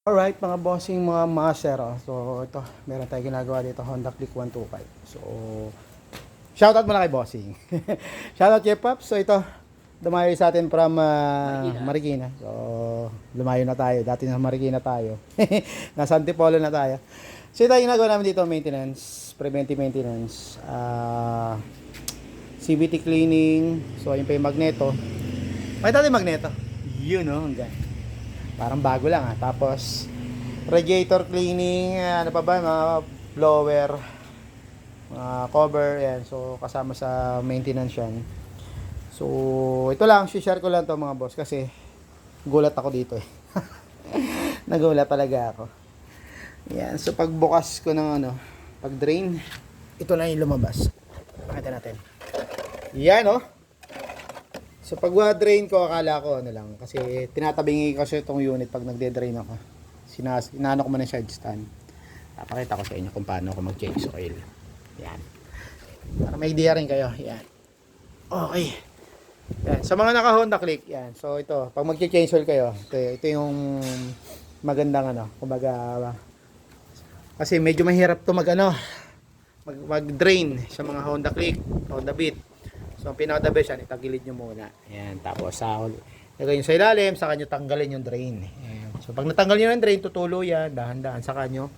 Alright mga bossing, mga master. So ito, meron tayong ginagawa dito, Honda Click 125. So shoutout muna kay bossing. Shoutout kay Pops. So ito, lumayo sa atin from Marikina. So lumayo na tayo. Dati na Marikina tayo. Nasa Antipolo na tayo. So ito yung ginagawa namin dito, maintenance, preventive maintenance, CVT cleaning. So ayun pa yung magneto. Pakita natin yung magneto. Yun o, hanggang parang bago lang Tapos radiator cleaning, ano pa ba, mga blower, mga cover, yan. So kasama sa maintenance yan. So ito lang, share ko lang to mga boss kasi gulat ako dito nagulat talaga ako. Yan, so pagbukas ko ng pag drain, ito na yung lumabas. Pakita natin. Yan So pag drain ko, akala ko lang kasi tinatabingi ko kasi itong unit pag nagde-drain ako. Inaano ko man ng side stand. Papakita ko sa inyo kung paano ako mag-change oil. Yan. Para may idea rin kayo. Yan. Okay. Yan. Sa mga naka Honda Click, yan. So ito, pag mag-change oil kayo, ito yung magandang kumbaga, kasi medyo mahirap to mag-drain sa mga Honda Click, Honda Beat. So, ang pinaka-the best yan, itagilid nyo muna. Ayan, tapos lagay nyo sa ilalim, saka nyo tanggalin yung drain. Ayan. So, pag natanggal nyo yung drain, tutulo yan, dahan-dahan, saka nyo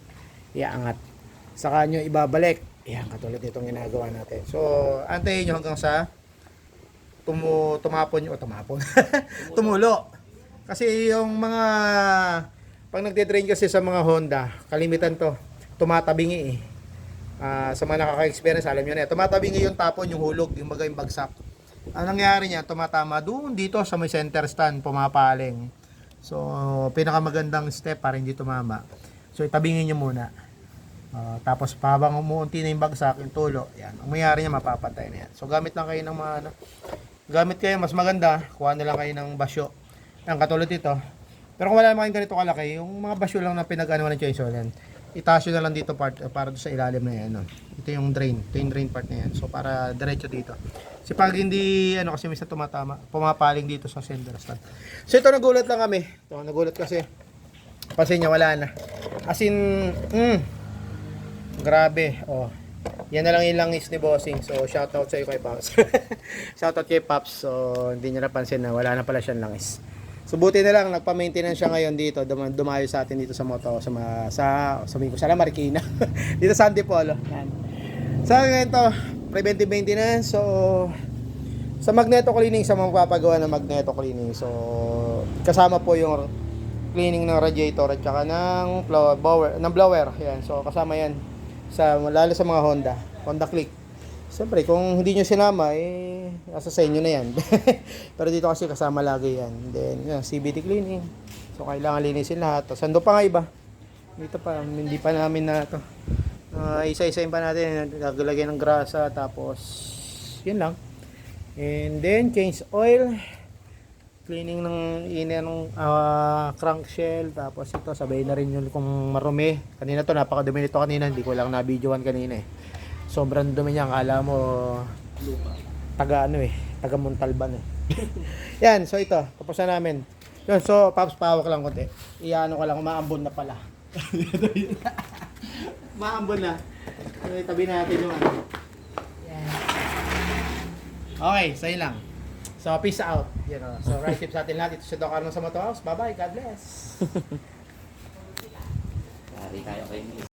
iaangat. Saka nyo ibabalik. Ayan, katulad itong ginagawa natin. So, antayin nyo hanggang sa tumapon nyo, tumulo. Kasi yung mga, pag nagde-drain kasi sa mga Honda, kalimitan to, tumatabingi sa mga nakaka-experience, alam nyo na tumatabingi yung tapon, yung hulog, yung bagsak. Ang nangyari niya, tumatama doon dito sa may center stand, pumapaling. So pinakamagandang step para hindi tumama, so itabingin nyo muna. Tapos habang umuunti na yung bagsak, yung tulo, yan, ang mangyari niya, mapapatay na yan. So gamit lang kayo ng mga gamit kayo, mas maganda, kuha na lang kayo ng basyo. Yan, katulad ito. Pero kung wala naman ganito kalaki, yung mga basyo lang na pinag-ano ng chainsaw yan, itaas nyo na lang dito para sa ilalim na yan. Ito yung drain. Ito yung drain part na yan. So para diretso dito. Kasi pag hindi, kasi minsan pumapaling dito sa center stand. So ito, nagulat lang kami. Ito, nagulat kasi. Pansin niya, wala na. As in, grabe. Yan na lang yung langis ni Bossing. So shoutout sa iyo kay Pops. Shoutout kay Pops. So hindi niya napansin na wala na pala siyang langis. So buti na lang nagpa-maintenance siya ngayon dito, dumayo sa atin dito sa moto sa Marikina. Dito sa Antipolo. Yan. Sa ganito, preventive maintenance. So sa magneto cleaning, sa mga papagawa ng magneto cleaning. So kasama po yung cleaning ng radiator at saka ng blower. Yan. So kasama yan lalo sa mga Honda Click. Siyempre, kung hindi nyo sinama, nasa sa inyo na yan. Pero dito kasi kasama lagi yan. Then, CVT cleaning. So, kailangan linisin lahat. Tapos, ando pa nga iba. Dito pa, hindi pa namin na ito. Isa-isayin pa natin. Naglagay ng grasa. Tapos, yun lang. And then, change oil. Cleaning ng crankshell. Tapos, ito, sabay na rin yun kung marumi. Kanina to, napakadumi nito kanina. Hindi ko lang na-videoan kanina Sobrang dumi niya, akala mo taga Montalban Yan, so ito, tapos na namin. Yun, so Pops, pawak lang konti. Iano ko lang, umaambon na pala. Umaambon na. So, itabi natin yung Yan. Okay, sa'yo lang. So, peace out. So, right tip sa atin lahat. Ito si Doc Arno sa Moto House. Bye-bye, God bless. Yari tayo kay